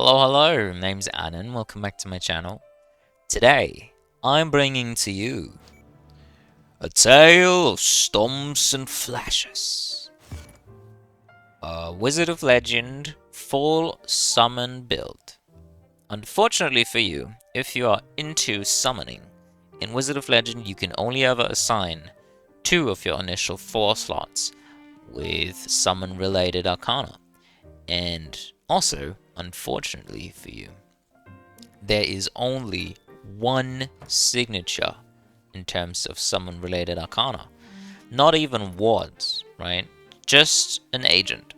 Hello, name's Anan, welcome back to my channel. Today, I'm bringing to you a tale of stomps and flashes. A Wizard of Legend full summon build. Unfortunately for you, if you are into summoning, in Wizard of Legend you can only ever assign 2 of your initial 4 slots with summon related Arcana. And also, unfortunately for you, there is only one signature in terms of summon related Arcana. Not even wards, right? Just an agent.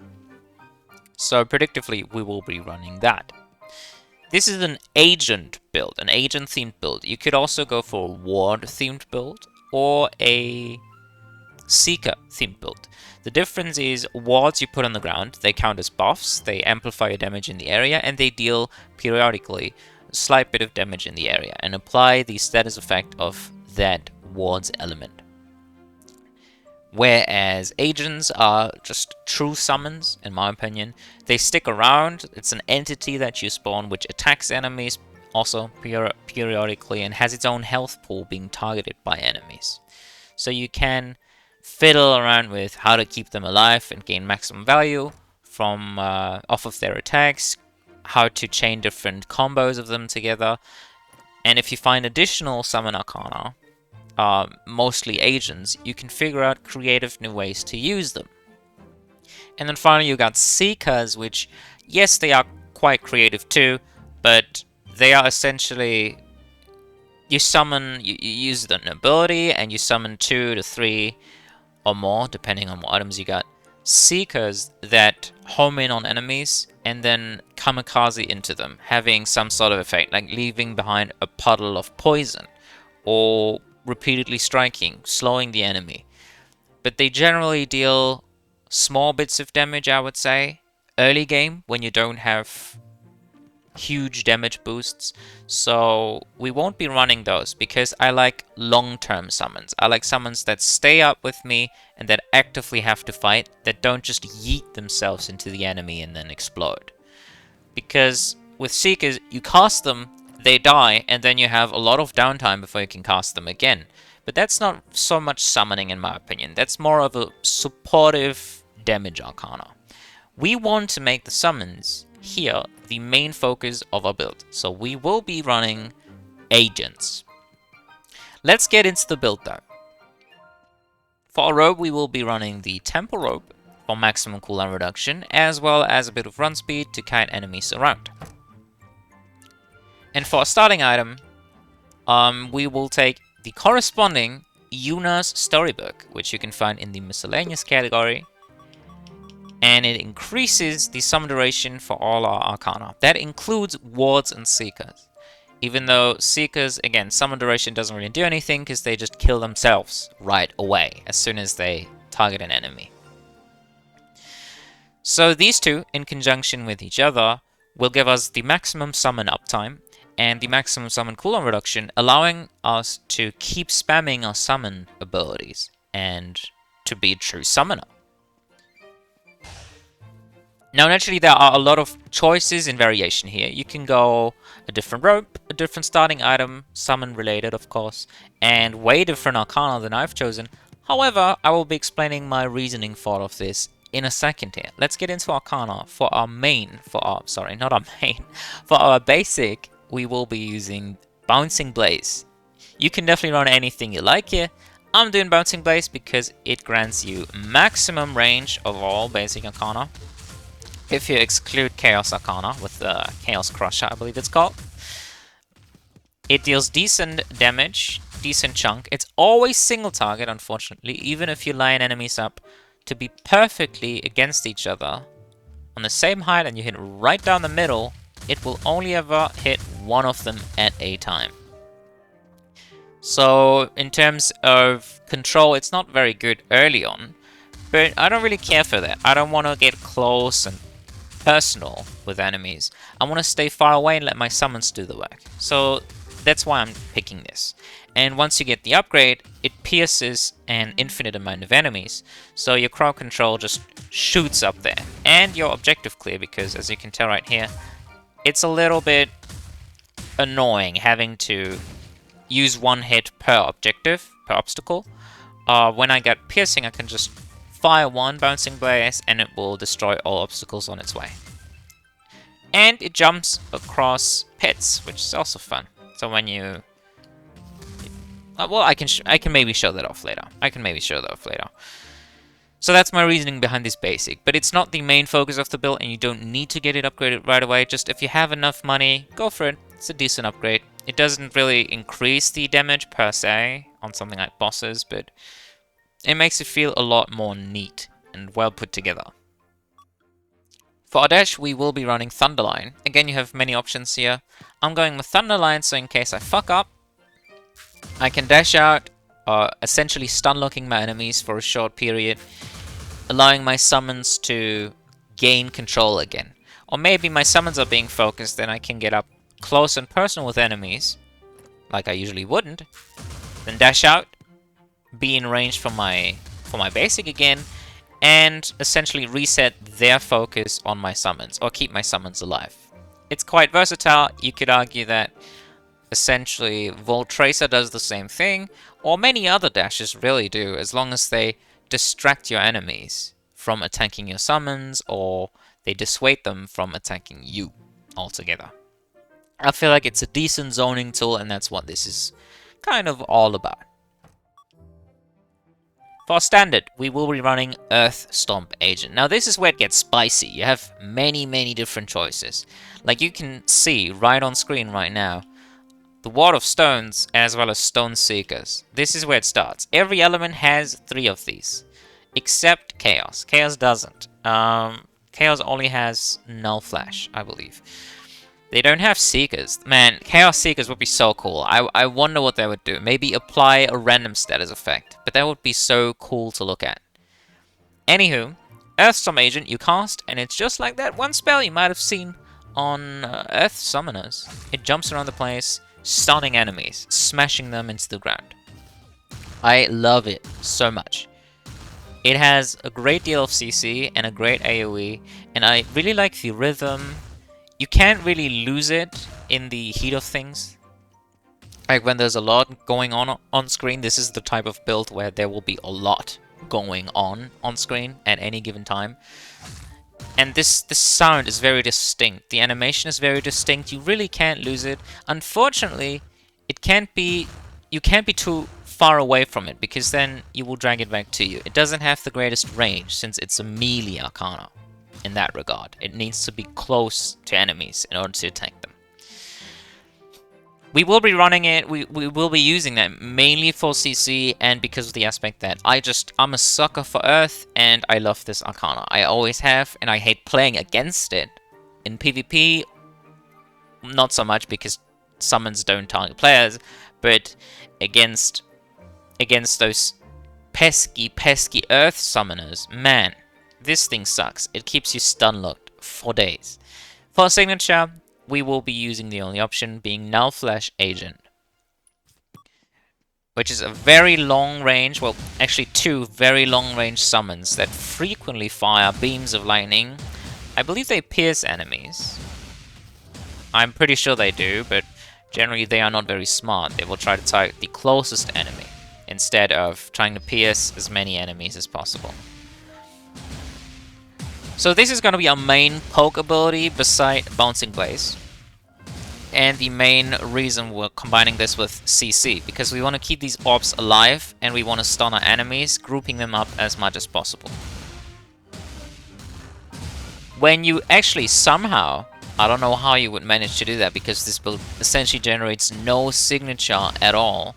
So predictably, we will be running that. This is an agent build, an agent themed build. You could also go for a ward themed build or a Seeker themed build. The difference is wards you put on the ground, they count as buffs, they amplify your damage in the area, and they deal periodically a slight bit of damage in the area and apply the status effect of that ward's element. Whereas agents are just true summons, in my opinion. They stick around, it's an entity that you spawn which attacks enemies also periodically and has its own health pool being targeted by enemies. So you can fiddle around with how to keep them alive and gain maximum value from off of their attacks, how to chain different combos of them together, and if you find additional summon Arcana, mostly agents, you can figure out creative new ways to use them. And then finally you got Seekers, which, yes, they are quite creative too, but they are essentially, you use an ability and you summon 2 to 3 or more, depending on what items you got, Seekers that home in on enemies and then kamikaze into them, having some sort of effect, like leaving behind a puddle of poison, or repeatedly striking, slowing the enemy. But they generally deal small bits of damage, I would say, early game, when you don't have huge damage boosts, so we won't be running those because I like long-term summons. I like summons that stay up with me and that actively have to fight, that don't just yeet themselves into the enemy and then explode. Because with Seekers, you cast them, they die, and then you have a lot of downtime before you can cast them again. But that's not so much summoning in my opinion, that's more of a supportive damage Arcana. We want to make the summons here the main focus of our build, so we will be running agents. Let's get into the build though. For our robe, we will be running the Temple Robe for maximum cooldown reduction, as well as a bit of run speed to kite enemies around. And for our starting item, we will take the corresponding Yuna's Storybook, which you can find in the miscellaneous category, and it increases the summon duration for all our Arcana. That includes wards and Seekers. Even though Seekers, again, summon duration doesn't really do anything because they just kill themselves right away as soon as they target an enemy. So these two, in conjunction with each other, will give us the maximum summon uptime and the maximum summon cooldown reduction, allowing us to keep spamming our summon abilities and to be a true summoner. Now, naturally, there are a lot of choices in variation here. You can go a different rope, a different starting item, summon related, of course, and way different Arcana than I've chosen. However, I will be explaining my reasoning for all of this in a second here. Let's get into Arcana. For our main, for our basic, we will be using Bouncing Blaze. You can definitely run anything you like here. I'm doing Bouncing Blaze because it grants you maximum range of all basic Arcana. If you exclude Chaos Arcana with the Chaos Crusher, I believe it's called. It deals decent damage, decent chunk. It's always single target, unfortunately, even if you line enemies up to be perfectly against each other on the same height and you hit right down the middle, it will only ever hit one of them at a time. So in terms of control, it's not very good early on, but I don't really care for that. I don't want to get close and personal with enemies. I want to stay far away and let my summons do the work. So that's why I'm picking this. And once you get the upgrade, it pierces an infinite amount of enemies. So your crowd control just shoots up there. And your objective clear, because as you can tell right here, it's a little bit annoying having to use one hit per objective, per obstacle. When I get piercing, I can just fire one bouncing blaze and it will destroy all obstacles on its way. And it jumps across pits, which is also fun. So when you... well, I can maybe show that off later. So that's my reasoning behind this basic. But it's not the main focus of the build, and you don't need to get it upgraded right away. Just if you have enough money, go for it. It's a decent upgrade. It doesn't really increase the damage per se on something like bosses, but it makes it feel a lot more neat and well put together. For our dash, we will be running Thunderline. Again, you have many options here. I'm going with Thunderline, so in case I fuck up, I can dash out, essentially stun-locking my enemies for a short period, allowing my summons to gain control again. Or maybe my summons are being focused, then I can get up close and personal with enemies, like I usually wouldn't, then dash out, be in range for my basic again, and essentially reset their focus on my summons, or keep my summons alive. It's quite versatile. You could argue that essentially WoL Tracer does the same thing, or many other dashes really do, as long as they distract your enemies from attacking your summons, or they dissuade them from attacking you altogether. I feel like it's a decent zoning tool, and that's what this is kind of all about. For standard, we will be running Earth Stomp Agent. Now this is where it gets spicy. You have many different choices. Like you can see right on screen right now, the Ward of Stones as well as Stone Seekers. This is where it starts. Every element has 3 of these, except Chaos. Chaos doesn't. Chaos only has Null Flash, I believe. They don't have Seekers. Man, Chaos Seekers would be so cool. I wonder what they would do. Maybe apply a random status effect. But that would be so cool to look at. Anywho, Earthstorm Agent you cast, and it's just like that one spell you might have seen on Earth Summoners. It jumps around the place, stunning enemies, smashing them into the ground. I love it so much. It has a great deal of CC and a great AoE, and I really like the rhythm. You can't really lose it in the heat of things. Like when there's a lot going on screen, this is the type of build where there will be a lot going on screen at any given time. And this sound is very distinct. The animation is very distinct. You really can't lose it. Unfortunately, you can't be too far away from it, because then you will drag it back to you. It doesn't have the greatest range since it's a melee Arcana. In that regard, it needs to be close to enemies in order to attack them. We will be running it, we will be using that mainly for CC, and because of the aspect that I'm a sucker for Earth, and I love this Arcana. I always have, and I hate playing against it. In PvP, not so much because summons don't target players, but against those pesky Earth summoners, man. This thing sucks. It keeps you stun-locked for days. For signature, we will be using the only option being Null Flash Agent, which is a very long range, well, actually 2 very long range summons that frequently fire beams of lightning. I believe they pierce enemies. I'm pretty sure they do, but generally they are not very smart. They will try to target the closest enemy instead of trying to pierce as many enemies as possible. So this is going to be our main poke ability beside Bouncing Blaze. And the main reason we're combining this with CC, because we want to keep these orbs alive and we want to stun our enemies, grouping them up as much as possible. When you actually somehow, I don't know how you would manage to do that, because this build essentially generates no signature at all,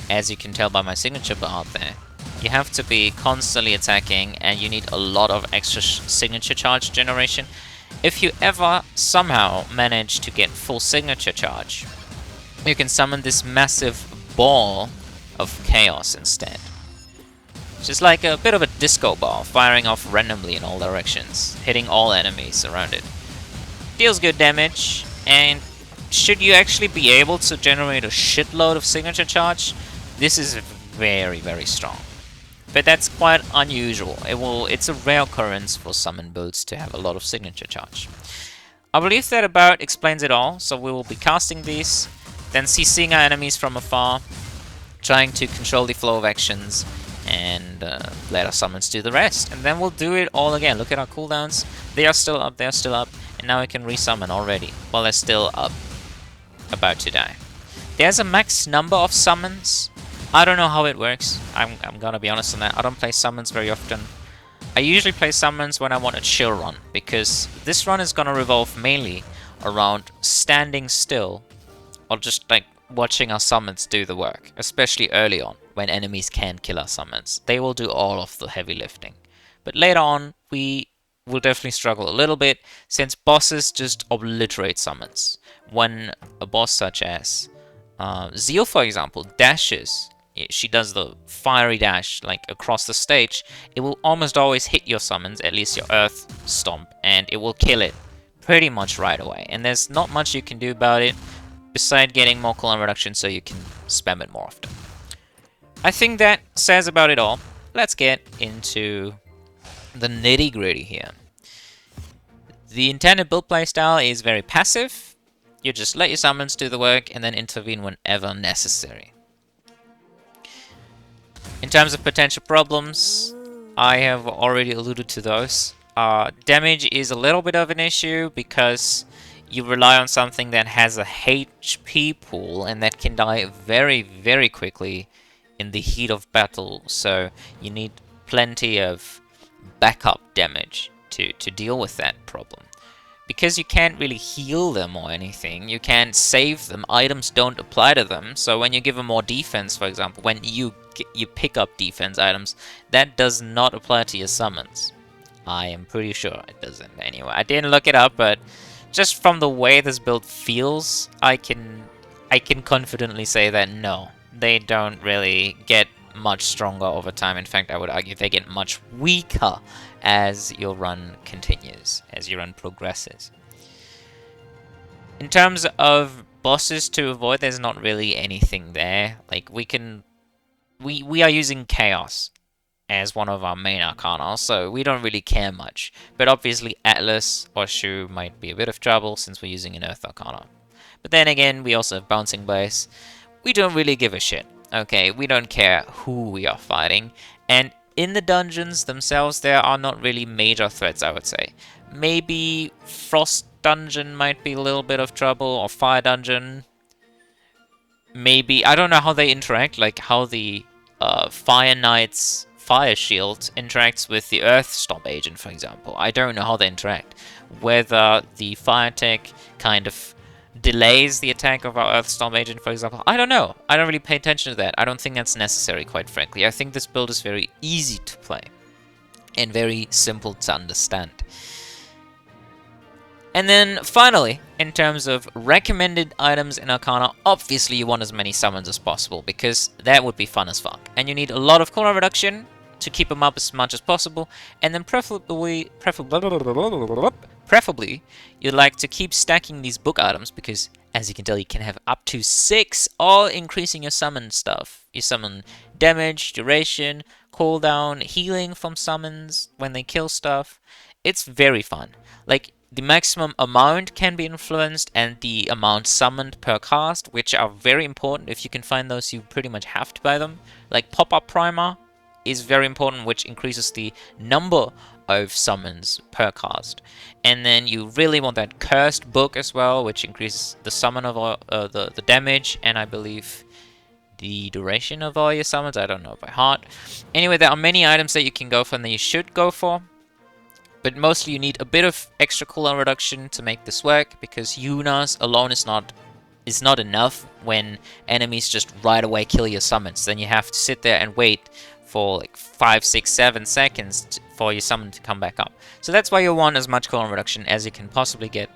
as you can tell by my signature bar out there. You have to be constantly attacking, and you need a lot of extra signature charge generation. If you ever somehow manage to get full signature charge, you can summon this massive ball of chaos instead. Just like a bit of a disco ball, firing off randomly in all directions, hitting all enemies around it. Deals good damage, and should you actually be able to generate a shitload of signature charge, this is very strong. But that's quite unusual. It's a rare occurrence for summon builds to have a lot of signature charge. I believe that about explains it all. So we will be casting these, then CCing our enemies from afar, trying to control the flow of actions, and let our summons do the rest. And then we'll do it all again. Look at our cooldowns. They are still up, they're still up. And now we can resummon already, while they're still up, about to die. There's a max number of summons. I don't know how it works. I'm gonna be honest on that. I don't play summons very often. I usually play summons when I want a chill run, because this run is gonna revolve mainly around standing still, or just like watching our summons do the work, especially early on, when enemies can't kill our summons. They will do all of the heavy lifting. But later on, we will definitely struggle a little bit, since bosses just obliterate summons. When a boss such as Zeal, for example, dashes, she does the fiery dash like across the stage, it will almost always hit your summons, at least your Earth Stomp, and it will kill it pretty much right away. And there's not much you can do about it, besides getting more cooldown reduction so you can spam it more often. I think that says about it all. Let's get into the nitty-gritty here. The intended build playstyle is very passive. You just let your summons do the work and then intervene whenever necessary. In terms of potential problems, I have already alluded to those. Damage is a little bit of an issue because you rely on something that has a HP pool and that can die very, very quickly in the heat of battle. So you need plenty of backup damage to deal with that problem. Because you can't really heal them or anything, you can't save them, items don't apply to them, so when you give them more defense, for example, when you pick up defense items, that does not apply to your summons. I am pretty sure it doesn't anyway. I didn't look it up, but just from the way this build feels, I can confidently say that no, they don't really get much stronger over time. In fact, I would argue they get much weaker as your run continues, as your run progresses. In terms of bosses to avoid, there's not really anything there. Like we are using Chaos as one of our main Arcana, so we don't really care much. But obviously Atlas or Shu might be a bit of trouble since we're using an Earth Arcana. But then again, we also have Bouncing Base. We don't really give a shit. Okay, we don't care who we are fighting, and in the dungeons themselves, there are not really major threats, I would say. Maybe Frost Dungeon might be a little bit of trouble, or Fire Dungeon. Maybe, I don't know how they interact, like how the Fire Knight's Fire Shield interacts with the Earth Stomp agent, for example. I don't know how they interact. Whether the Fire Tech kind of delays the attack of our Earth Storm agent, for example. I don't know. I don't really pay attention to that. I don't think that's necessary, quite frankly. I think this build is very easy to play and very simple to understand. And then finally, in terms of recommended items in Arcana, obviously you want as many summons as possible because that would be fun as fuck. And you need a lot of cooldown reduction to keep them up as much as possible, and then preferably you'd like to keep stacking these book items because, as you can tell, you can have up to 6, all increasing your summon stuff. You summon damage, duration, cooldown, healing from summons when they kill stuff. It's very fun. Like, the maximum amount can be influenced and the amount summoned per cast, which are very important. If you can find those, you pretty much have to buy them. Like Pop-Up Primer is very important, which increases the number of summons per cast. And then you really want that Cursed Book as well, which increases the summon of all, the damage, and I believe the duration of all your summons. I don't know by heart. Anyway, there are many items that you can go for and that you should go for. But mostly you need a bit of extra cooldown reduction to make this work, because Yuna's alone is not enough when enemies just right away kill your summons. Then you have to sit there and wait for like 5, 6, 7 seconds for your summon to come back up. So that's why you want as much cooldown reduction as you can possibly get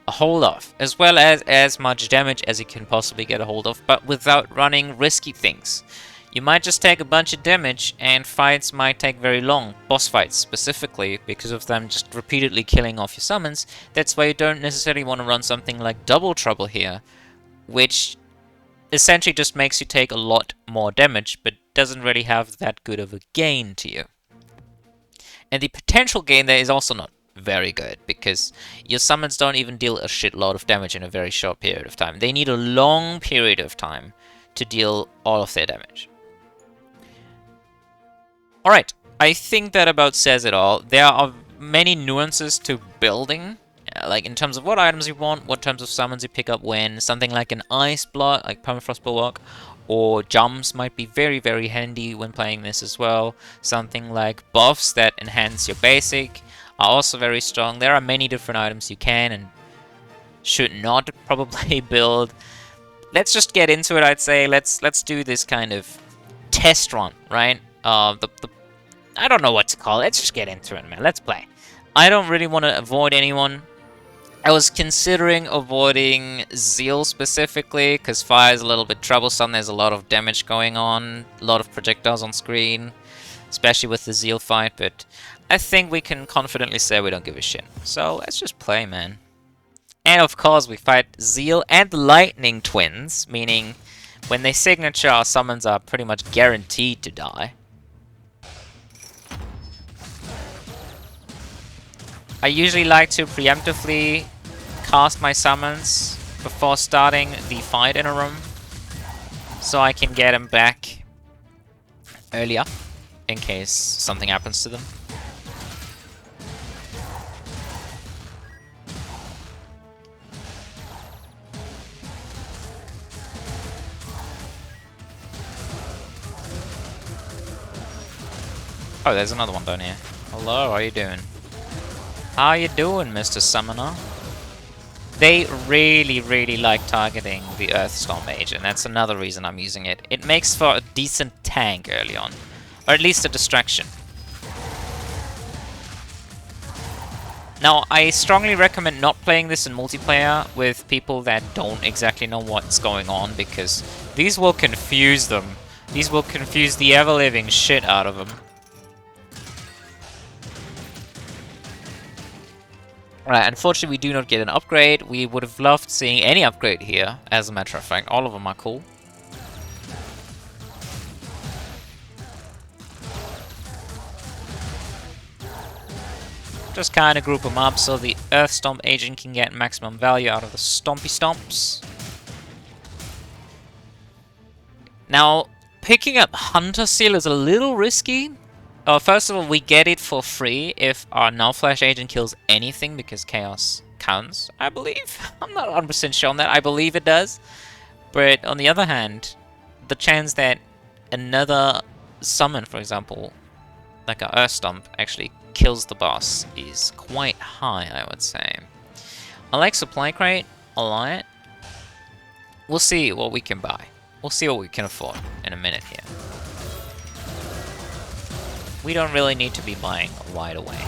a hold of, as well as much damage as you can possibly get a hold of, but without running risky things. You might just take a bunch of damage, and fights might take very long. Boss fights, specifically, because of them just repeatedly killing off your summons. That's why you don't necessarily want to run something like Double Trouble here, which essentially just makes you take a lot more damage, but doesn't really have that good of a gain to you. And the potential gain there is also not very good, because your summons don't even deal a shitload of damage in a very short period of time. They need a long period of time to deal all of their damage. Alright, I think that about says it all. There are many nuances to building, like in terms of what items you want, what terms of summons you pick up when. Something like an Ice Block, like Permafrost Bulwark, or jumps might be very, very handy when playing this as well. Something like buffs that enhance your basic are also very strong. There are many different items you can and should not probably build. Let's just get into it, I'd say. Let's do this kind of test run, right? I don't know what to call it. Let's just get into it, man. Let's play. I don't really want to avoid anyone. I was considering avoiding Zeal specifically, because fire is a little bit troublesome. There's a lot of damage going on, a lot of projectiles on screen, especially with the Zeal fight, but I think we can confidently say we don't give a shit. So let's just play, man. And of course we fight Zeal and Lightning Twins, meaning when they signature, our summons are pretty much guaranteed to die. I usually like to preemptively cast my summons before starting the fight in a room, so I can get them back earlier in case something happens to them. Oh, there's another one down here. Hello, how are you doing? How you doing, Mr. Summoner? They really, really like targeting the Earthstorm Mage, and that's another reason I'm using it. It makes for a decent tank early on, or at least a distraction. Now, I strongly recommend not playing this in multiplayer with people that don't exactly know what's going on, because these will confuse them. These will confuse the ever-living shit out of them. Right, unfortunately we do not get an upgrade. We would have loved seeing any upgrade here, as a matter of fact. All of them are cool. Just kind of group them up so the Earthstorm agent can get maximum value out of the Stompy Stomps. Now, picking up Hunter Seal is a little risky. First of all, we get it for free if our Null Flash agent kills anything, because Chaos counts, I believe. I'm not 100% sure on that. I believe it does. But on the other hand, the chance that another summon, for example, like an Earth Stomp, actually kills the boss is quite high, I would say. I like Supply Crate a lot. We'll see what we can buy. We'll see what we can afford in a minute here. We don't really need to be buying right away.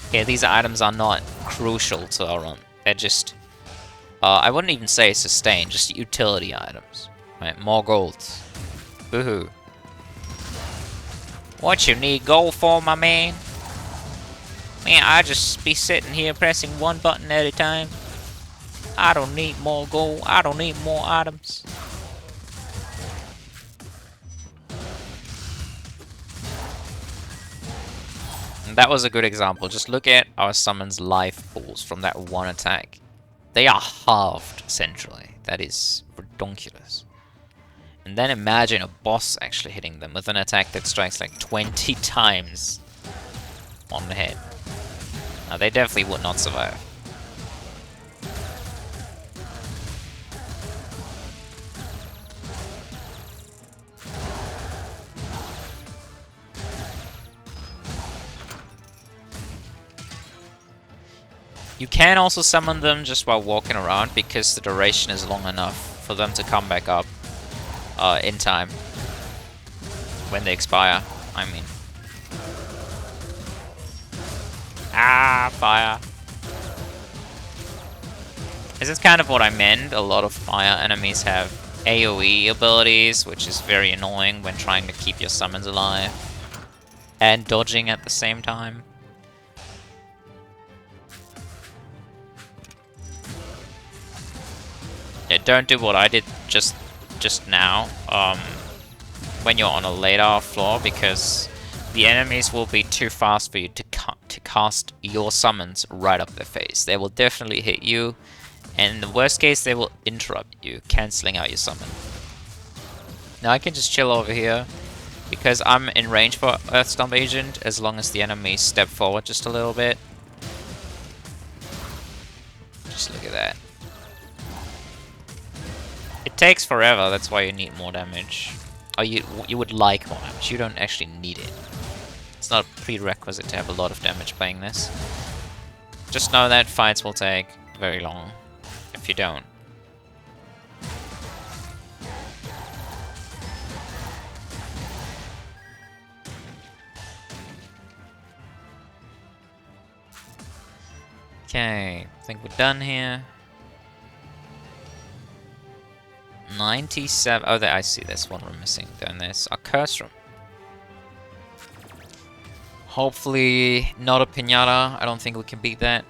Okay, these items are not crucial to our run. They're just, I wouldn't even say sustain, just utility items. Right, more gold. Boohoo. What you need gold for, my man? Man, I just be sitting here pressing one button at a time. I don't need more gold. I don't need more items. That was a good example. Just look at our summon's life pools from that one attack. They are halved, essentially. That is redonkulous. And then imagine a boss actually hitting them with an attack that strikes like 20 times on the head. Now, they definitely would not survive. You can also summon them just while walking around, because the duration is long enough for them to come back up in time when they expire, I mean. Ah, fire. This is kind of what I meant. A lot of fire enemies have AoE abilities, which is very annoying when trying to keep your summons alive and dodging at the same time. Yeah, don't do what I did just now, when you're on a later floor, because the enemies will be too fast for you to to cast your summons right up their face. They will definitely hit you, and in the worst case, they will interrupt you, cancelling out your summon. Now I can just chill over here, because I'm in range for Earth Stomp Agent, as long as the enemies step forward just a little bit. Just look at that. It takes forever, that's why you need more damage. Or you would like more damage, you don't actually need it. It's not a prerequisite to have a lot of damage playing this. Just know that fights will take very long if you don't. Okay, I think we're done here. 97. Oh, there, I see. There's one room missing. Then there's a curse room. Hopefully, not a pinata. I don't think we can beat that.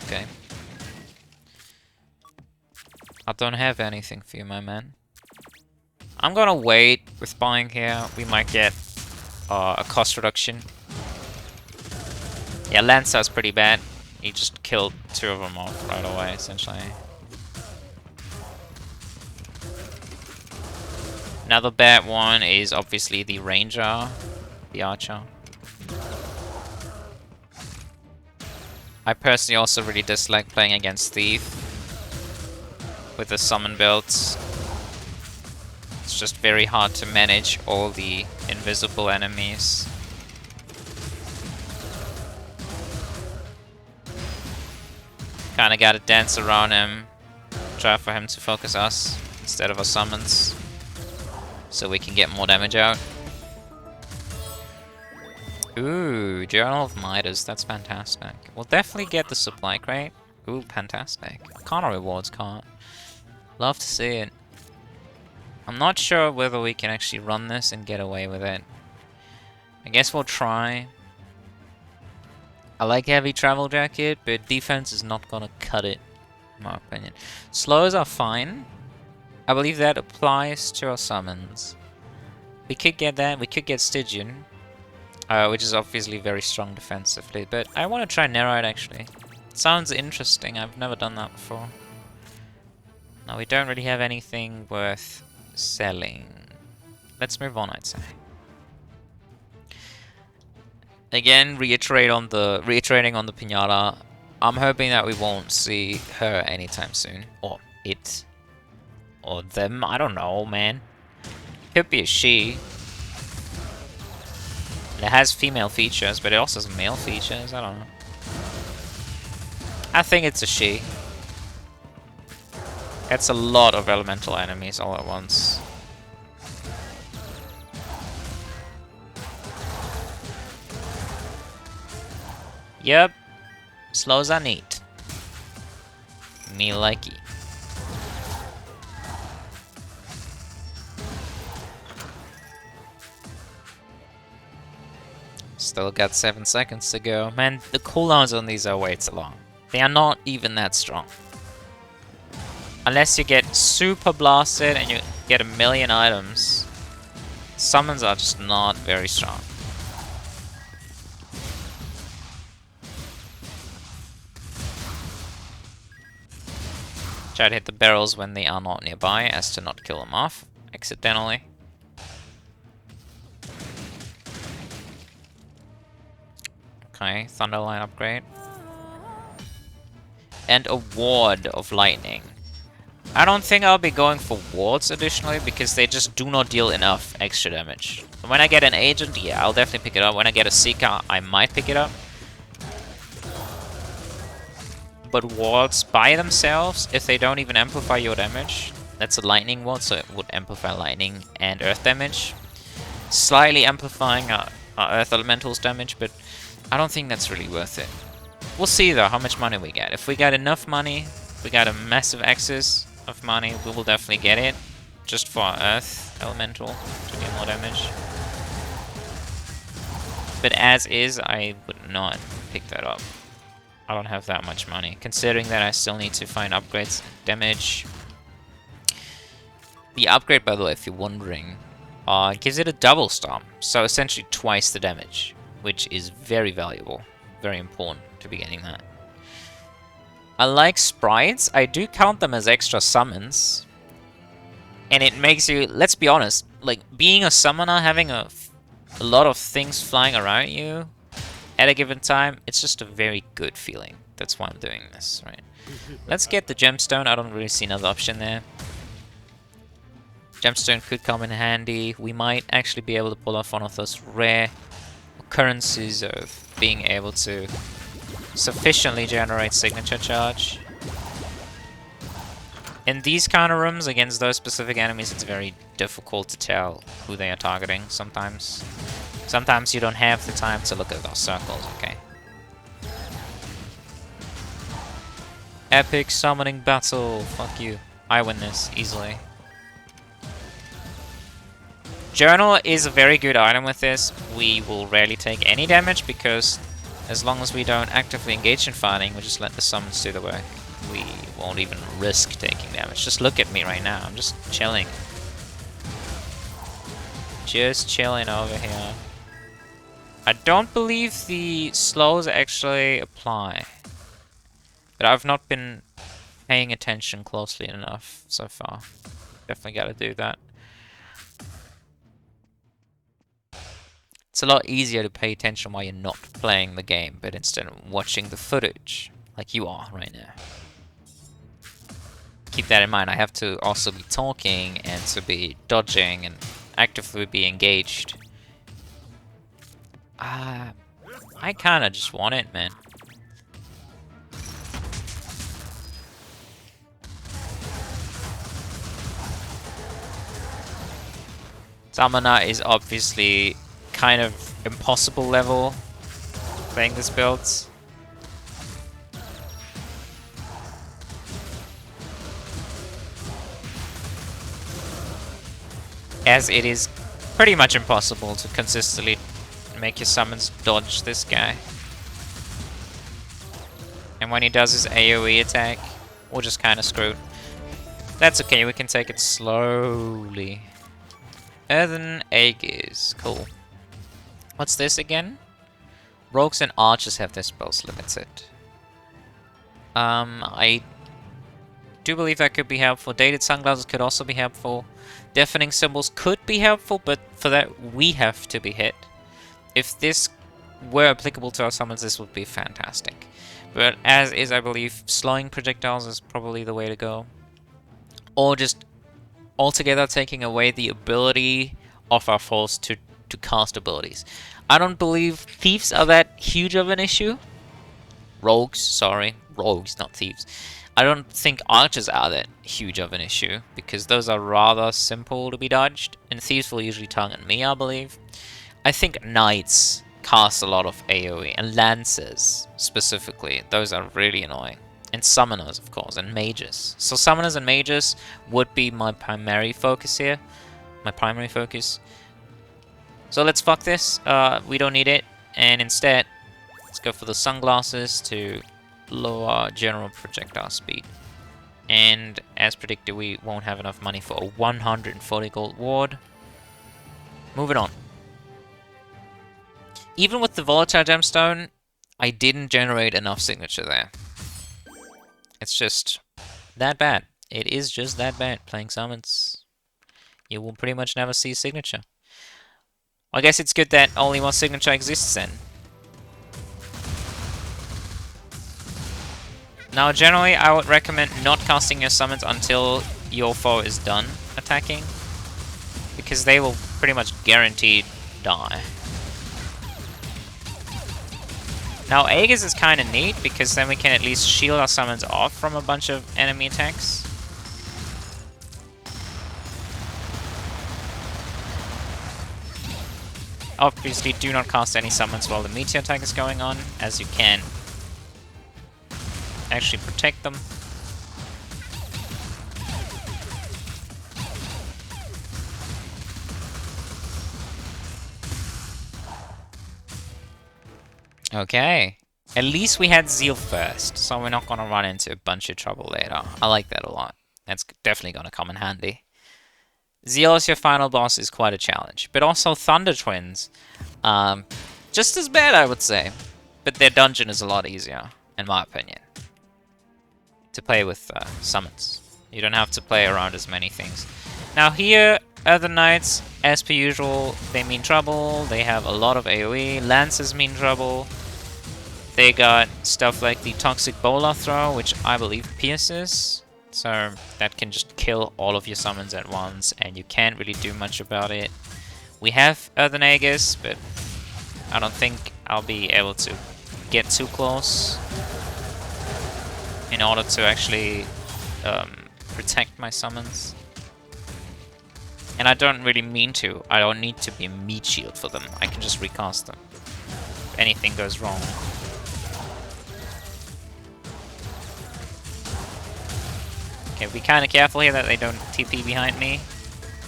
Okay. I don't have anything for you, my man. I'm gonna wait with buying here. We might get a cost reduction. Yeah, Lancer's pretty bad. He just killed 2 of them off right away, essentially. Another bad one is obviously the Ranger, the Archer. I personally also really dislike playing against Thief with the summon builds. It's just very hard to manage all the invisible enemies. Kinda gotta dance around him, try for him to focus us instead of our summons, so we can get more damage out. Ooh, Journal of Midas, that's fantastic. We'll definitely get the supply crate. Ooh, fantastic. Arcana rewards card. Love to see it. I'm not sure whether we can actually run this and get away with it. I guess we'll try. I like heavy travel jacket, but defense is not gonna cut it, in my opinion. Slows are fine. I believe that applies to our summons. We could get that. We could get Stygian, which is obviously very strong defensively. But I want to try Nerite actually. It sounds interesting. I've never done that before. Now we don't really have anything worth selling. Let's move on, I'd say. Again, reiterating on the pinata. I'm hoping that we won't see her anytime soon, or it, or them. I don't know, man. Could be a she. It has female features, but it also has male features. I don't know. I think it's a she. It's a lot of elemental enemies all at once. Yep. Slows are neat. Me likey. Still got 7 seconds to go. Man, the cooldowns on these are way too long. They are not even that strong. Unless you get super blasted and you get 1,000,000 items, summons are just not very strong. Try to hit the barrels when they are not nearby, as to not kill them off accidentally. Okay, Thunderline upgrade. And a Ward of Lightning. I don't think I'll be going for wards additionally, because they just do not deal enough extra damage. When I get an agent, yeah, I'll definitely pick it up. When I get a Seeker, I might pick it up. But wards by themselves, if they don't even amplify your damage, that's a lightning ward, so it would amplify lightning and earth damage. Slightly amplifying our earth elementals damage, but I don't think that's really worth it. We'll see though how much money we get. If we got enough money, we got a massive excess of money, we will definitely get it. Just for our earth elemental to get more damage. But as is, I would not pick that up. I don't have that much money, considering that I still need to find upgrades damage. The upgrade, by the way, if you're wondering, gives it a double Stomp, so essentially twice the damage, which is very valuable, very important to be getting that. I like sprites. I do count them as extra summons, and it makes you, let's be honest, like being a summoner, having a lot of things flying around you at a given time, it's just a very good feeling. That's why I'm doing this, right? Let's get the gemstone. I don't really see another option there. Gemstone could come in handy. We might actually be able to pull off one of those rare occurrences of being able to sufficiently generate signature charge. In these kind of rooms, against those specific enemies, it's very difficult to tell who they are targeting sometimes. Sometimes you don't have the time to look at those circles, okay? Epic summoning battle! Fuck you. I win this, easily. Journal is a very good item with this. We will rarely take any damage because as long as we don't actively engage in fighting, we just let the summons do the work. We won't even risk taking damage. Just look at me right now. I'm just chilling. Just chilling over here. I don't believe the slows actually apply. But I've not been paying attention closely enough so far. Definitely gotta do that. It's a lot easier to pay attention while you're not playing the game, but instead of watching the footage, like you are right now. Keep that in mind. I have to also be talking and to be dodging and actively be engaged. I kinda just want it, man. Summoner is obviously kind of impossible level playing this build. As it is pretty much impossible to consistently make your summons dodge this guy. And when he does his AoE attack, we're just kind of screwed. That's okay, we can take it slowly. Earthen Aegis, cool. What's this again? Rogues and archers have their spells limited. I do believe that could be helpful. Dated sunglasses could also be helpful. Deafening symbols could be helpful, but for that we have to be hit. If this were applicable to our summons, this would be fantastic. But as is, I believe, slowing projectiles is probably the way to go. Or just altogether taking away the ability of our foes to cast abilities. I don't believe thieves are that huge of an issue. Rogues, sorry. Rogues, not thieves. I don't think archers are that huge of an issue, because those are rather simple to be dodged, and thieves will usually target me, I believe. I think knights cast a lot of AoE, and lancers, specifically. Those are really annoying. And summoners, of course, and mages. So summoners and mages would be my primary focus here. My primary focus. So let's fuck this. We don't need it. And instead, let's go for the sunglasses to lower general projectile speed. And as predicted, we won't have enough money for a 140 gold ward. Moving on. Even with the volatile gemstone, I didn't generate enough signature there. It's just that bad. It is just that bad playing summons. You will pretty much never see signature. I guess it's good that only one signature exists then. Now generally I would recommend not casting your summons until your foe is done attacking, because they will pretty much guaranteed die. Now Aegis is kind of neat, because then we can at least shield our summons off from a bunch of enemy attacks. Obviously do not cast any summons while the meteor attack is going on, as you can actually protect them. Okay. At least we had Zeal first, so we're not going to run into a bunch of trouble later. I like that a lot. That's definitely going to come in handy. Zeal as your final boss is quite a challenge. But also Thunder Twins, just as bad, I would say. But their dungeon is a lot easier, in my opinion, to play with summons. You don't have to play around as many things. Now here, other knights, as per usual, they mean trouble. They have a lot of AoE. Lances mean trouble. They got stuff like the Toxic Bola Throw, which I believe pierces. So that can just kill all of your summons at once, and you can't really do much about it. We have Earthen Aegis, but I don't think I'll be able to get too close in order to actually protect my summons. And I don't really mean to. I don't need to be a meat shield for them. I can just recast them if anything goes wrong. Okay, be kind of careful here that they don't TP behind me.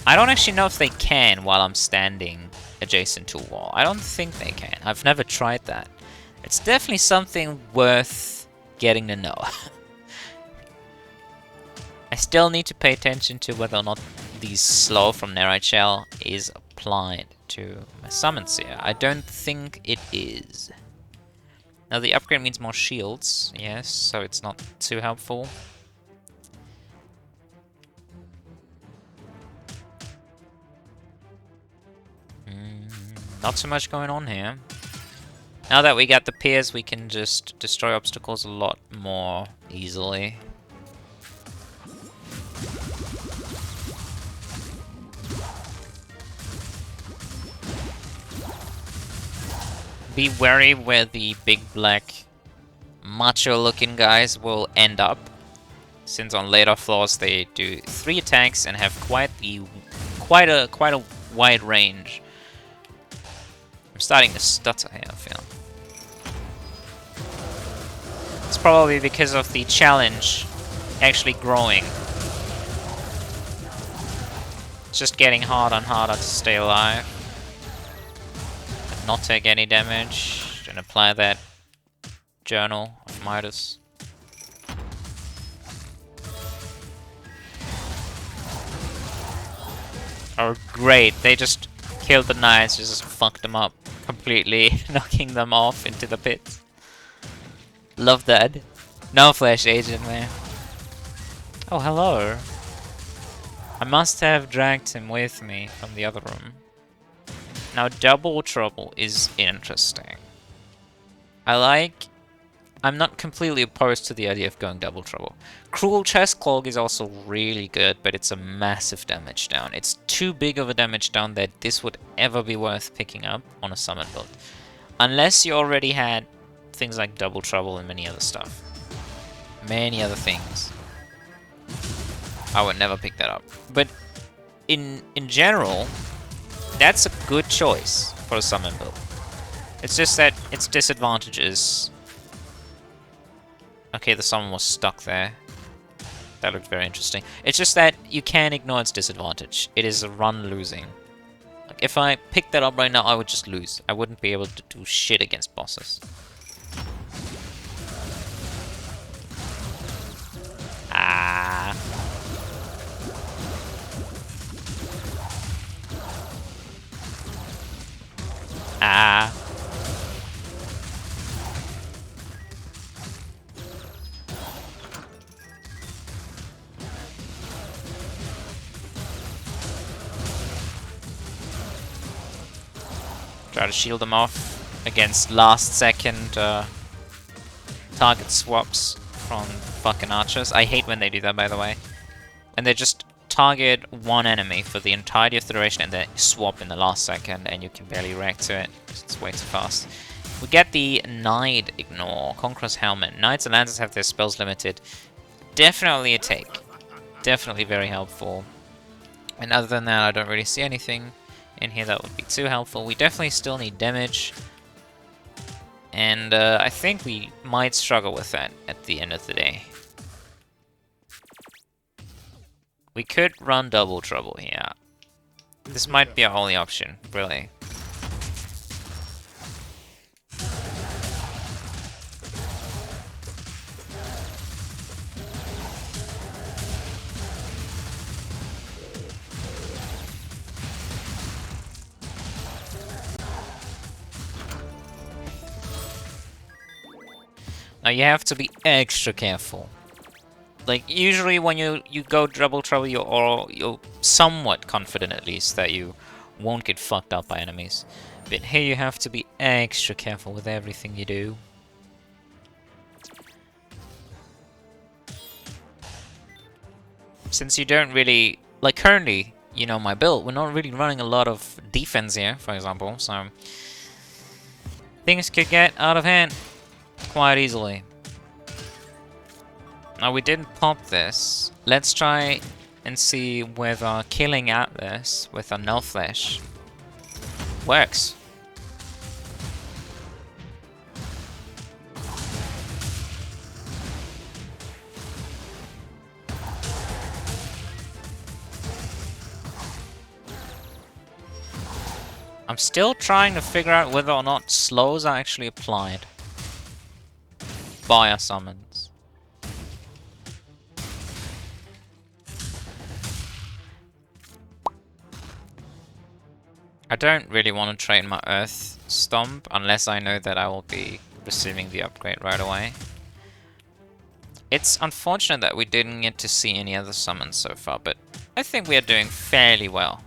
I don't actually know if they can while I'm standing adjacent to a wall. I don't think they can. I've never tried that. It's definitely something worth getting to know. I still need to pay attention to whether or not the slow from Nerite Shell is applied to my summons here. I don't think it is. Now the upgrade means more shields, yes, so it's not too helpful. Not so much going on here. Now that we got the Piers, we can just destroy obstacles a lot more easily. Be wary where the big black macho looking guys will end up, since on later floors they do 3 attacks and have quite a wide range. I'm starting to stutter here, I feel. It's probably because of the challenge actually growing. It's just getting harder and harder to stay alive. And not take any damage. And apply that Journal of Midas. Oh great, they just killed the knights, just fucked them up completely, knocking them off into the pit. Love that. No flash agent, man. Oh, hello. I must have dragged him with me from the other room. Now, double trouble is interesting. I'm not completely opposed to the idea of going double trouble. Cruel Chest Clog is also really good, but it's a massive damage down. It's too big of a damage down that this would ever be worth picking up on a summon build. Unless you already had things like double trouble and many other stuff. Many other things. I would never pick that up. But in general, that's a good choice for a summon build. It's just that its disadvantages. Okay, the summon was stuck there. That looked very interesting. It's just that you can't ignore its disadvantage. It is a run losing. Like, if I picked that up right now, I would just lose. I wouldn't be able to do shit against bosses. Ah. Ah. Try to shield them off against last second target swaps from fucking archers. I hate when they do that, by the way. And they just target one enemy for the entirety of the duration and then swap in the last second and you can barely react to it. It's way too fast. We get the Knight Ignore, Conqueror's Helmet. Knights and Lancers have their spells limited. Definitely a take. Definitely very helpful. And other than that, I don't really see anything in here that would be too helpful. We definitely still need damage. And I think we might struggle with that at the end of the day. We could run double trouble here. This might be our only option, really. Now you have to be extra careful. Like, usually when you go double trouble, you're somewhat confident at least that you won't get fucked up by enemies. But here you have to be extra careful with everything you do. Since you don't really... Like, currently, you know my build, we're not really running a lot of defense here, for example, so... Things could get out of hand quite easily. Now, we didn't pop this. Let's try and see whether killing out this with a Null Flesh works. I'm still trying to figure out whether or not slows are actually applied by our summons. I don't really want to train my Earth Stomp unless I know that I will be receiving the upgrade right away. It's unfortunate that we didn't get to see any other summons so far, but I think we are doing fairly well.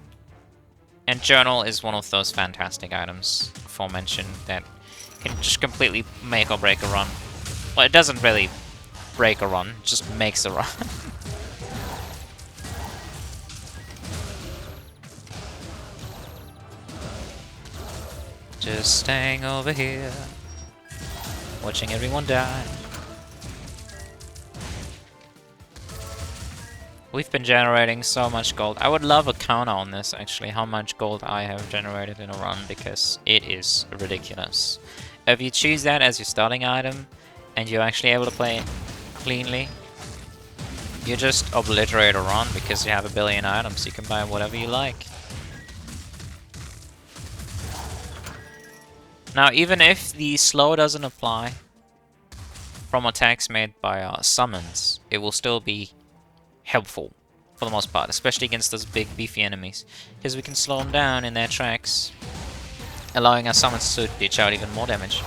And Journal is one of those fantastic items aforementioned that can just completely make or break a run. Well, it doesn't really break a run, it just makes a run. Just staying over here, watching everyone die. We've been generating so much gold. I would love a counter on this, actually, how much gold I have generated in a run, because it is ridiculous. If you choose that as your starting item, and you're actually able to play it cleanly, you just obliterate a run because you have a billion items. You can buy whatever you like. Now, even if the slow doesn't apply from attacks made by our summons, it will still be helpful for the most part, especially against those big beefy enemies, because we can slow them down in their tracks, allowing our summons to dish out even more damage.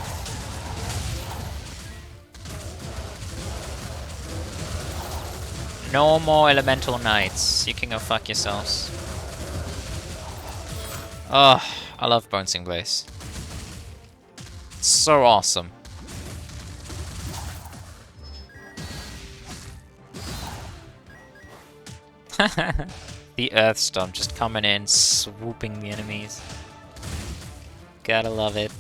No more elemental knights. You can go fuck yourselves. Oh, I love Bouncing Blaze. It's so awesome. The Earth Stomp just coming in, swooping the enemies. Gotta love it.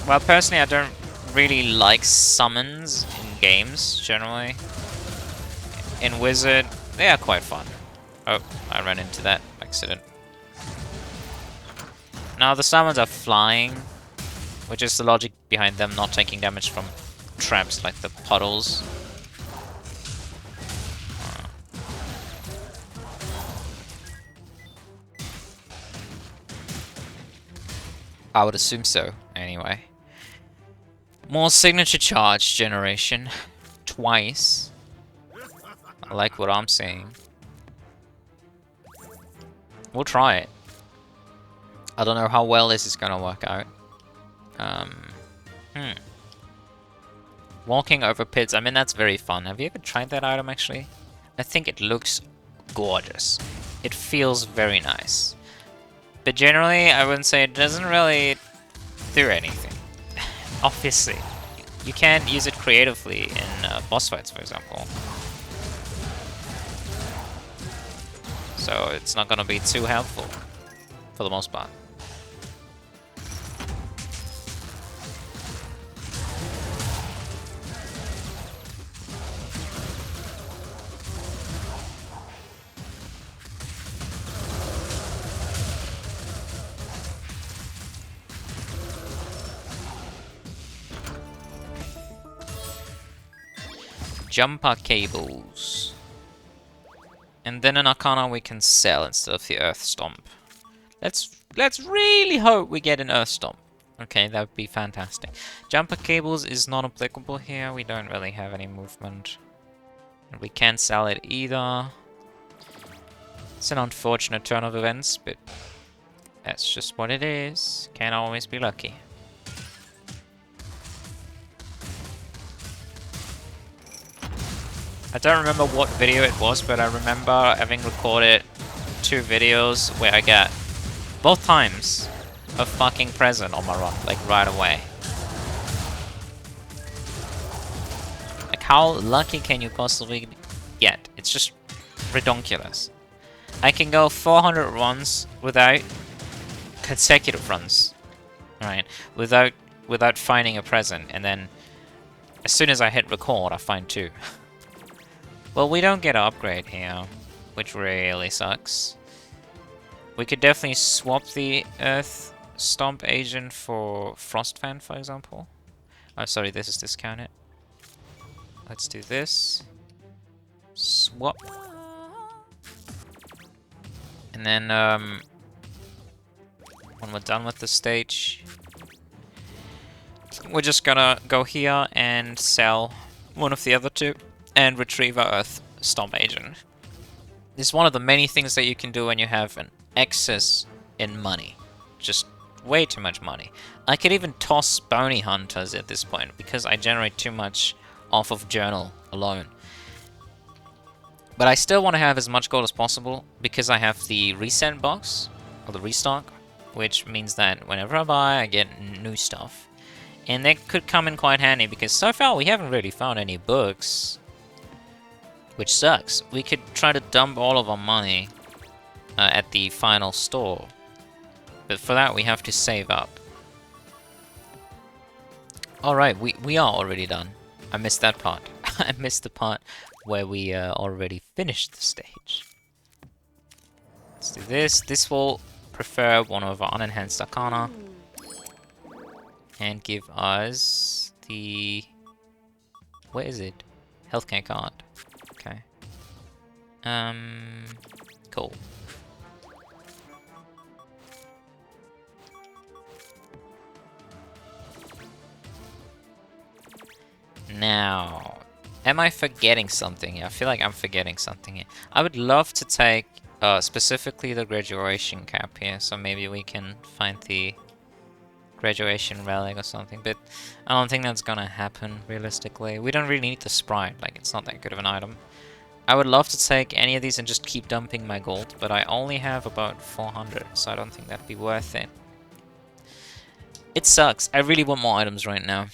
Well, personally, I don't really like summons in games, generally. In Wizard, they are quite fun. Oh, I ran into that accident. Now, the summons are flying, which is the logic behind them not taking damage from traps like the puddles. I would assume so, anyway. More signature charge generation. Twice. I like what I'm seeing. We'll try it. I don't know how well this is gonna work out. Walking over pits, I mean, that's very fun. Have you ever tried that item, actually? I think it looks gorgeous. It feels very nice. But generally, I wouldn't say it doesn't really do anything. Obviously. You can use it creatively in boss fights, for example. So it's not gonna be too helpful, for the most part. Jumper cables. And then an Arcana we can sell instead of the Earth Stomp. Let's really hope we get an Earth Stomp. Okay, that would be fantastic. Jumper cables is not applicable here. We don't really have any movement. And we can't sell it either. It's an unfortunate turn of events, but that's just what it is. Can't always be lucky. I don't remember what video it was, but I remember having recorded 2 videos where I got both times a fucking present on my run, like right away. Like, how lucky can you possibly get? It's just redonkulous. I can go 400 runs without consecutive runs, right? Without finding a present, and then as soon as I hit record, I find 2. Well, we don't get an upgrade here, which really sucks. We could definitely swap the Earth Stomp agent for Frost Fan, for example. Oh, sorry, this is discounted. Let's do this. Swap. And then, when we're done with the stage, we're just gonna go here and sell one of the other 2 and retrieve our Earth Stomp agent. This is one of the many things that you can do when you have an excess in money. Just way too much money. I could even toss bounty hunters at this point because I generate too much off of journal alone. But I still want to have as much gold as possible because I have the resend box, or the restock, which means that whenever I buy, I get new stuff. And that could come in quite handy because so far we haven't really found any books, which sucks. We could try to dump all of our money at the final store, but for that we have to save up. Alright, we are already done. I missed that part. I missed the part where we already finished the stage. Let's do this. This will prefer one of our unenhanced Arcana and give us the... Where is it? Healthcare card. Okay. Cool. Now, am I forgetting something here? I feel like I'm forgetting something here. I would love to take specifically the graduation cap here, so maybe we can find the graduation relic or something, but I don't think that's gonna happen realistically. We don't really need the sprite, like it's not that good of an item. I would love to take any of these and just keep dumping my gold, but I only have about 400, so I don't think that'd be worth it. It sucks. I really want more items right now.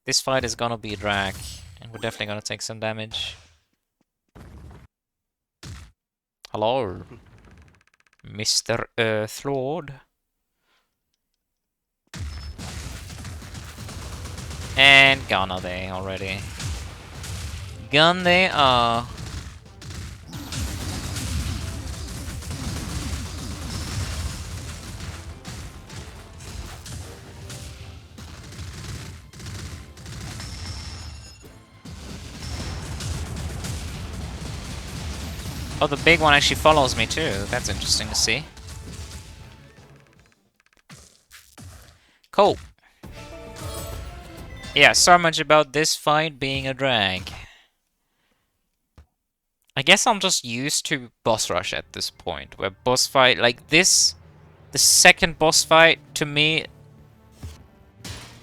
This fight is gonna be a drag, and we're definitely gonna take some damage. Hello, Mr. Earthlord. And gone are they already. Gone they are. Oh, the big one actually follows me too. That's interesting to see. Cool. Yeah, so much about this fight being a drag. I guess I'm just used to boss rush at this point, where boss fight like this, the second boss fight, to me,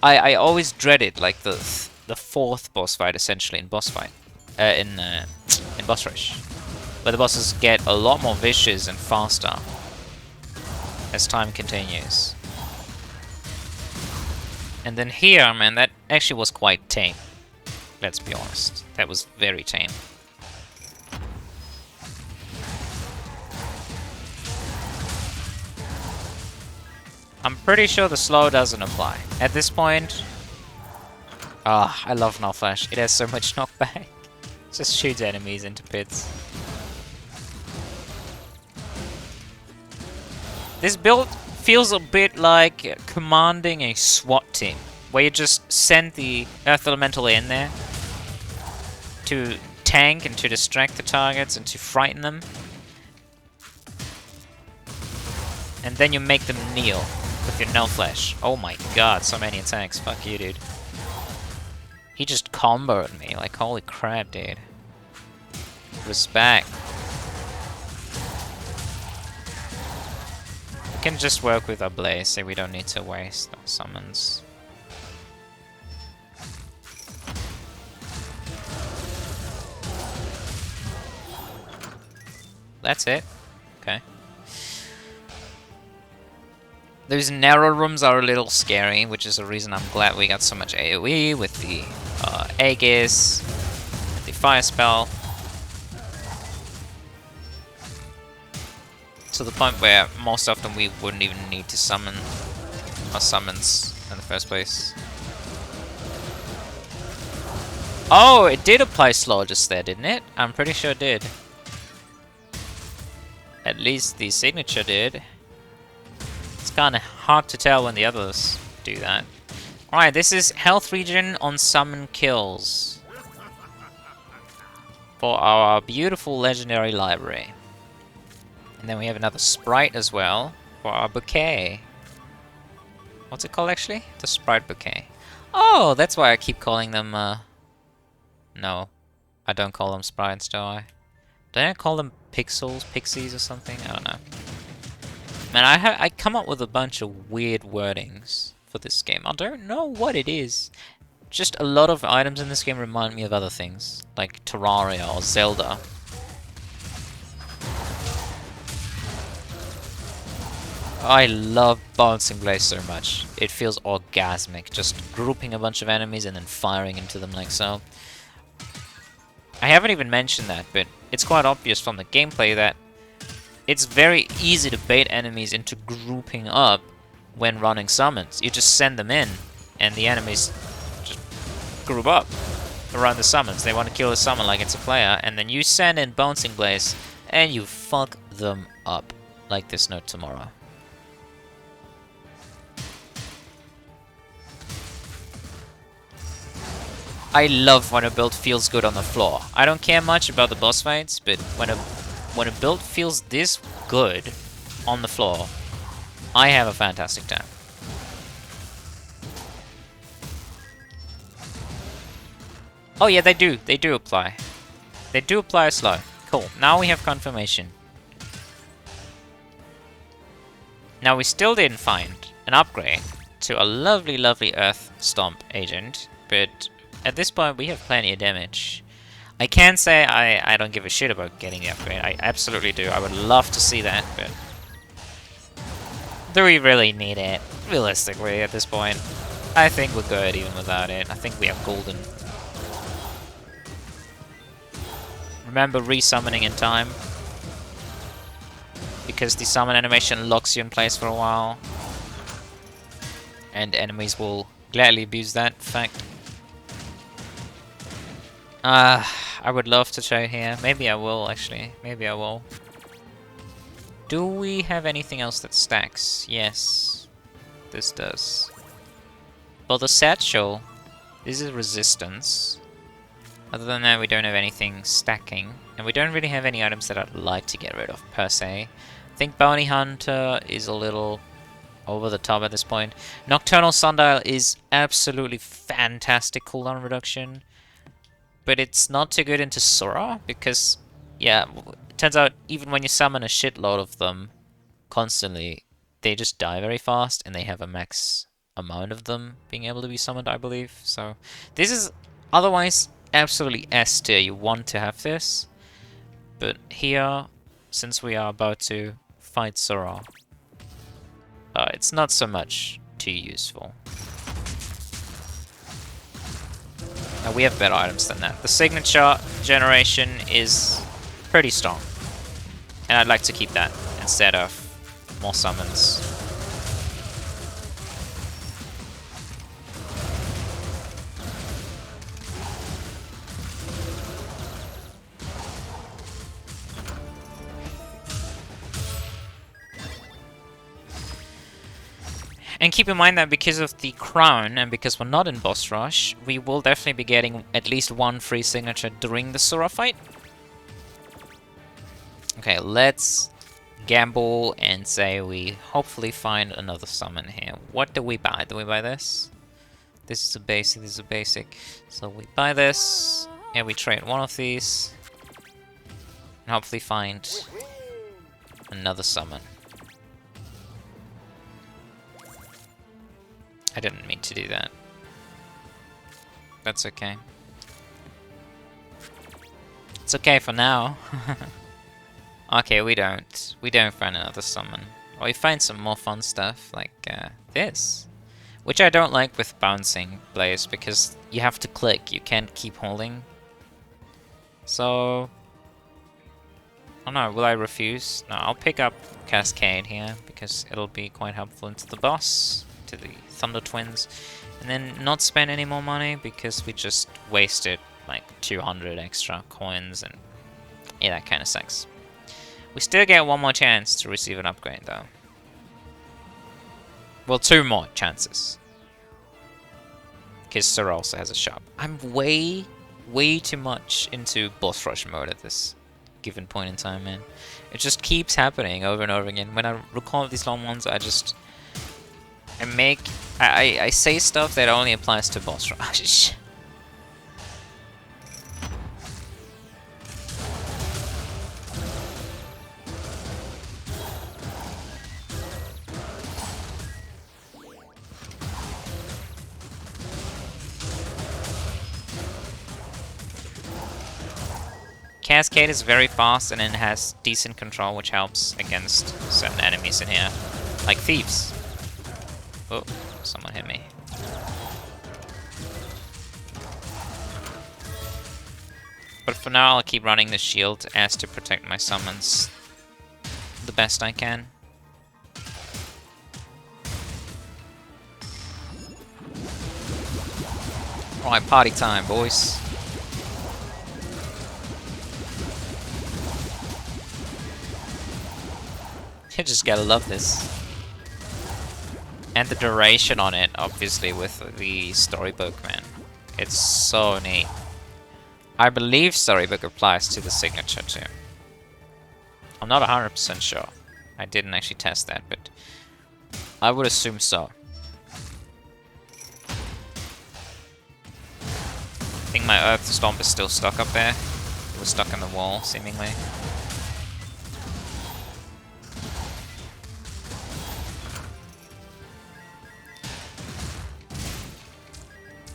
I always dreaded like the 4th boss fight essentially in boss fight, in boss rush. But the bosses get a lot more vicious and faster as time continues. And then here, man, that actually was quite tame. Let's be honest. That was very tame. I'm pretty sure the slow doesn't apply. At this point... Ah, I love Null Flash. It has so much knockback. Just shoots enemies into pits. This build feels a bit like commanding a SWAT team, where you just send the Earth Elemental in there to tank and to distract the targets and to frighten them. And then you make them kneel with your Null Flash. Oh my god, so many attacks. Fuck you, dude. He just comboed me, like holy crap, dude. Respect. can just work with our blaze, so we don't need to waste our summons. That's it. Okay. Those narrow rooms are a little scary, which is the reason I'm glad we got so much AoE with the Aegis, the Fire Spell. To the point where most often we wouldn't even need to summon our summons in the first place. Oh, it did apply slow just there, didn't it? I'm pretty sure it did. At least the signature did. It's kind of hard to tell when the others do that. Alright, this is health regen on summon kills for our beautiful legendary library. And then we have another sprite as well for our bouquet. What's it called actually? The sprite bouquet. Oh, that's why I keep calling them, no, I don't call them sprites, do I? Don't I call them pixels, pixies or something? I don't know. Man, I come up with a bunch of weird wordings for this game. I don't know what it is. Just a lot of items in this game remind me of other things, like Terraria or Zelda. I love Bouncing Blaze so much. It feels orgasmic, just grouping a bunch of enemies and then firing into them like so. I haven't even mentioned that, but it's quite obvious from the gameplay that it's very easy to bait enemies into grouping up when running summons. You just send them in, and the enemies just group up around the summons. They want to kill a summon like it's a player, and then you send in Bouncing Blaze, and you fuck them up like there's no tomorrow. I love when a build feels good on the floor. I don't care much about the boss fights, but when a build feels this good on the floor, I have a fantastic time. Oh yeah, they do apply. They do apply slow. Cool, now we have confirmation. Now we still didn't find an upgrade to a lovely, lovely Earth Stomp agent, but at this point we have plenty of damage. I can say I don't give a shit about getting the upgrade. I absolutely do. I would love to see that, but do we really need it? Realistically, at this point, I think we're good even without it. I think we have golden. Remember resummoning in time, because the summon animation locks you in place for a while, and enemies will gladly abuse that fact. I would love to trade here. Maybe I will, actually. Maybe I will. Do we have anything else that stacks? Yes, this does. For the satchel, this is resistance. Other than that, we don't have anything stacking. And we don't really have any items that I'd like to get rid of, per se. I think Bounty Hunter is a little over the top at this point. Nocturnal Sundial is absolutely fantastic cooldown reduction. But it's not too good into Sora, because, yeah, it turns out even when you summon a shitload of them constantly, they just die very fast, and they have a max amount of them being able to be summoned, I believe. So this is otherwise absolutely S tier. You want to have this, but here, since we are about to fight Sora, it's not so much too useful. Now we have better items than that. The signature generation is pretty strong, and I'd like to keep that instead of more summons. And keep in mind that because of the crown, and because we're not in boss rush, we will definitely be getting at least one free signature during the Sora fight. Okay, let's gamble and say we hopefully find another summon here. What do we buy? Do we buy this? This is a basic, this is a basic. So we buy this, and we trade one of these, and hopefully find another summon. I didn't mean to do that. That's okay. It's okay for now. Okay, we don't. We don't find another summon. Or we find some more fun stuff, like this. Which I don't like with bouncing Blaze, because you have to click, you can't keep holding. So... oh no, will I refuse? No, I'll pick up Cascade here, because it'll be quite helpful into the boss, to the Thunder Twins. And then not spend any more money, because we just wasted like 200 extra coins, and yeah, that kind of sucks. We still get one more chance to receive an upgrade though. Well, 2 more chances. Because Sir also has a shop. I'm way too much into boss rush mode at this given point in time, man. It just keeps happening over and over again. When I record these long ones, I say stuff that only applies to boss rush. Cascade is very fast and it has decent control, which helps against certain enemies in here, like thieves. Oh, someone hit me. But for now, I'll keep running the shield as to protect my summons the best I can. Alright, party time, boys. You just gotta love this. And the duration on it, obviously, with the Storybook, man. It's so neat. I believe Storybook applies to the signature too. I'm not 100% sure. I didn't actually test that, but I would assume so. I think my Earth Stomp is still stuck up there. It was stuck in the wall, seemingly.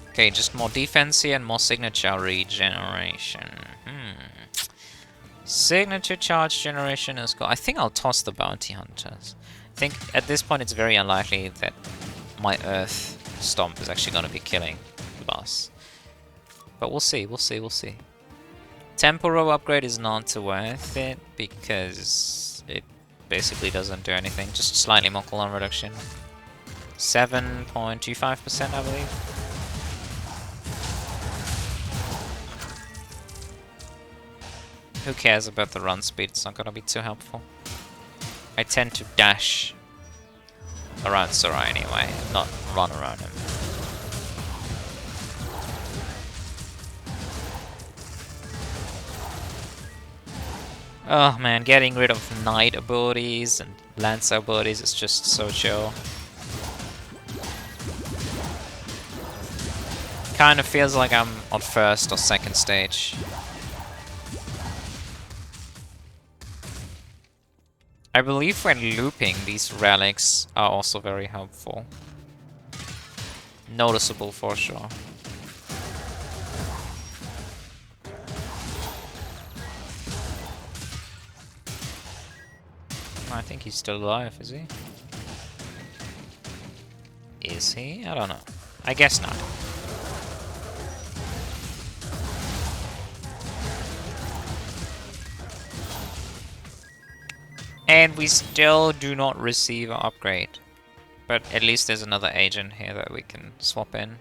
Okay, just more defense here and more signature regeneration. Signature charge generation is cool. I think I'll toss the bounty hunters. I think at this point it's very unlikely that my Earth Stomp is actually going to be killing the boss. But we'll see, we'll see, we'll see. Temporal upgrade is not worth it because it basically doesn't do anything. Just slightly more cooldown reduction. 7.25%, I believe. Who cares about the run speed? It's not gonna be too helpful. I tend to dash around Sora anyway, not run around him. Oh man, getting rid of Knight abilities and Lancer abilities is just so chill. Kind of feels like I'm on first or second stage. I believe when looping, these relics are also very helpful. Noticeable for sure. I think he's still alive, is he? Is he? I don't know. I guess not. And we still do not receive an upgrade. But at least there's another agent here that we can swap in.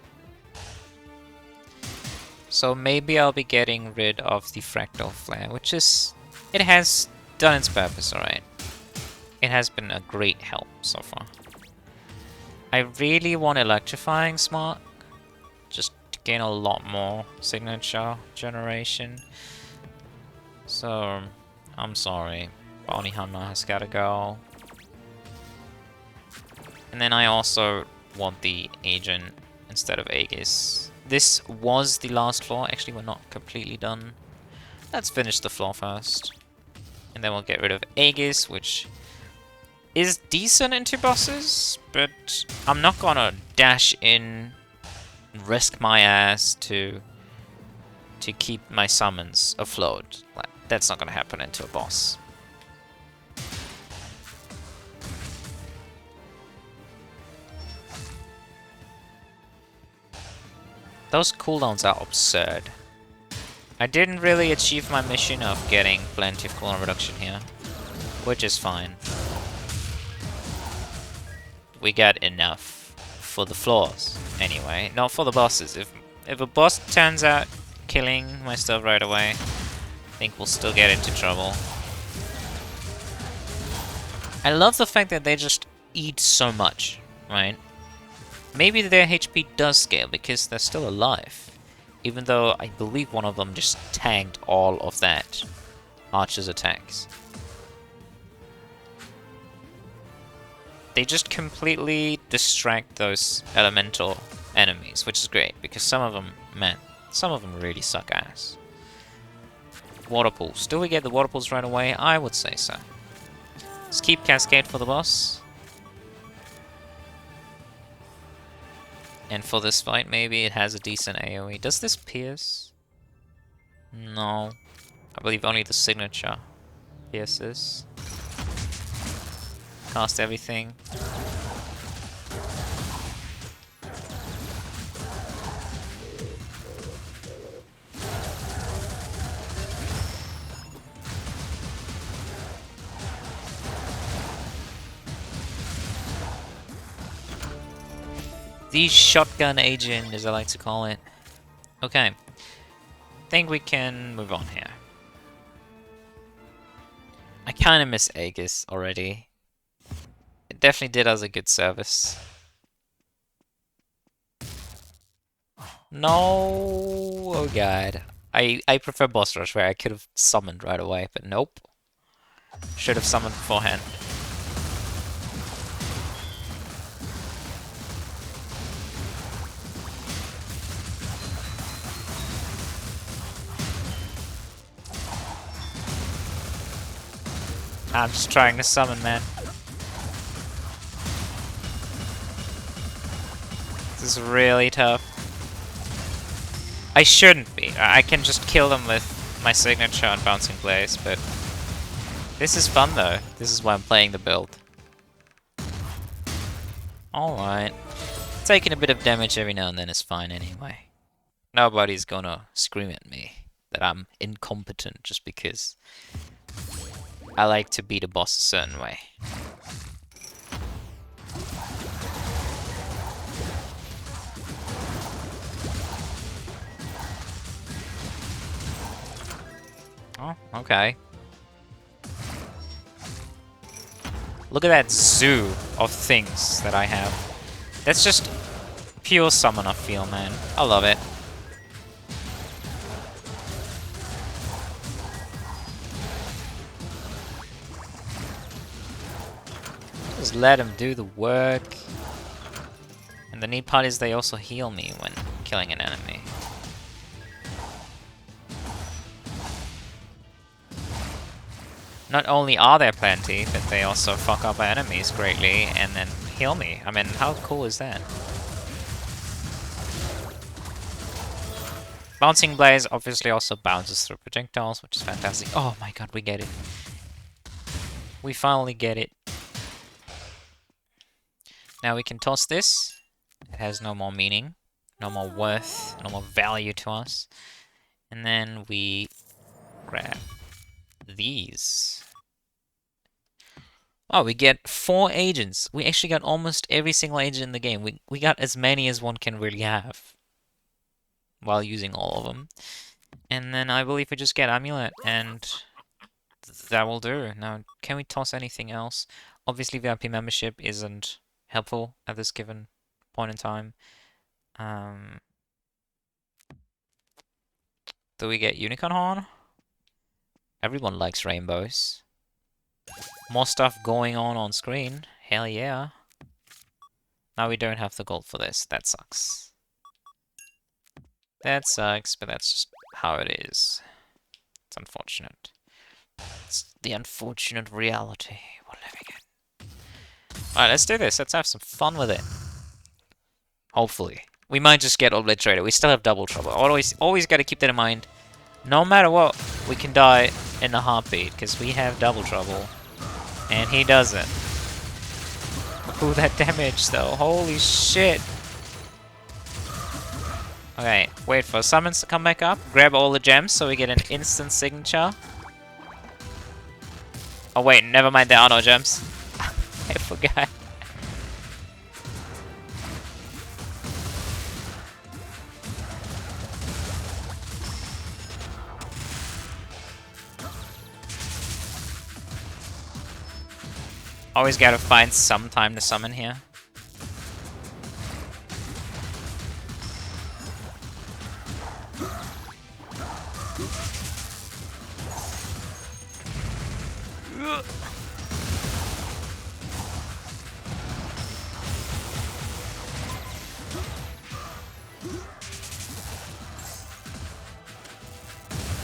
So maybe I'll be getting rid of the Fractal Flare, which is... it has done its purpose, alright. It has been a great help so far. I really want Electrifying Spark, just to gain a lot more signature generation. So, I'm sorry. Bounty Hunter has gotta go. And then I also want the Agent instead of Aegis. This was the last floor. Actually, we're not completely done. Let's finish the floor first. And then we'll get rid of Aegis, which is decent into bosses, but I'm not gonna dash in, risk my ass to keep my summons afloat. Like, that's not gonna happen into a boss. Those cooldowns are absurd. I didn't really achieve my mission of getting plenty of cooldown reduction here, which is fine. We got enough for the floors, anyway. Not for the bosses. If a boss turns out killing my stuff right away, I think we'll still get into trouble. I love the fact that they just eat so much, right? Maybe their HP does scale because they're still alive. Even though I believe one of them just tanked all of that Archer's attacks. They just completely distract those elemental enemies, which is great, because some of them, man, some of them really suck ass. Water pools. Do we get the water pools right away? I would say so. Let's keep Cascade for the boss. And for this fight, maybe it has a decent AoE. Does this pierce? No. I believe only the signature pierces. Cast everything. The shotgun agent, as I like to call it. Okay. Think we can move on here. I kind of miss Aegis already. It definitely did us a good service. No! Oh god. I prefer boss rush where I could have summoned right away, but nope. Should have summoned beforehand. I'm just trying to summon, man. This is really tough. I shouldn't be. I can just kill them with my signature and Bouncing Blaze, but this is fun though. This is why I'm playing the build. Alright. Taking a bit of damage every now and then is fine anyway. Nobody's gonna scream at me that I'm incompetent just because I like to beat a boss a certain way. Oh, okay. Look at that zoo of things that I have. That's just pure summoner feel, man. I love it. Just let them do the work. And the neat part is they also heal me when killing an enemy. Not only are there plenty, but they also fuck up our enemies greatly and then heal me. I mean, how cool is that? Bouncing Blaze obviously also bounces through projectiles, which is fantastic. Oh my god, we get it. We finally get it. Now we can toss this. It has no more meaning, no more worth, no more value to us. And then we grab these. Oh, we get 4 agents. We actually got almost every single agent in the game. We got as many as one can really have while using all of them. And then I believe we just get Amulet, and that will do. Now, can we toss anything else? Obviously, VIP membership isn't helpful at this given point in time. Do we get Unicorn Horn? Everyone likes rainbows. More stuff going on screen. Hell yeah. Now we don't have the gold for this. That sucks. That sucks, but that's just how it is. It's unfortunate. It's the unfortunate reality we're living in. Alright, let's do this. Let's have some fun with it. Hopefully. We might just get obliterated. We still have double trouble. Always gotta keep that in mind. No matter what, we can die in a heartbeat, because we have double trouble. And he doesn't. Ooh, that damage though. Holy shit. Okay, wait for summons to come back up. Grab all the gems so we get an instant signature. Oh wait, never mind, there are no gems. I forgot. Always gotta find some time to summon here.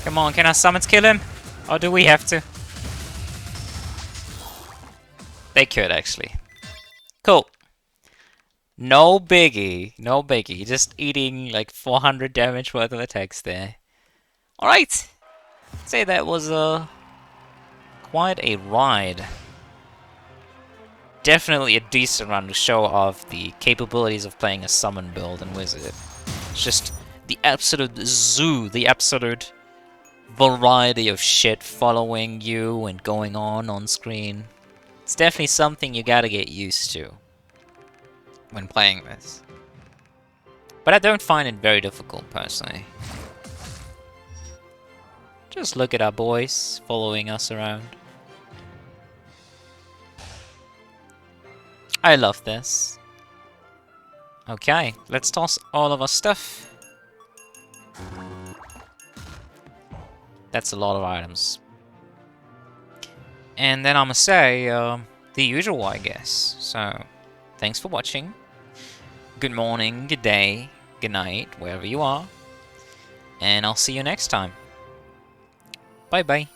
Come on, can our summons kill him? Or do we have to? They could, actually. Cool. No biggie. No biggie. Just eating like 400 damage worth of attacks there. Alright. I'd say that was quite a ride. Definitely a decent run to show off the capabilities of playing a summon build in Wizard. It's just the absolute zoo, the absolute variety of shit following you and going on screen. It's definitely something you gotta get used to when playing this. But I don't find it very difficult, personally. Just look at our boys following us around. I love this. Okay, let's toss all of our stuff. That's a lot of items. And then I'ma say, the usual, I guess. So, thanks for watching. Good morning, good day, good night, wherever you are. And I'll see you next time. Bye bye.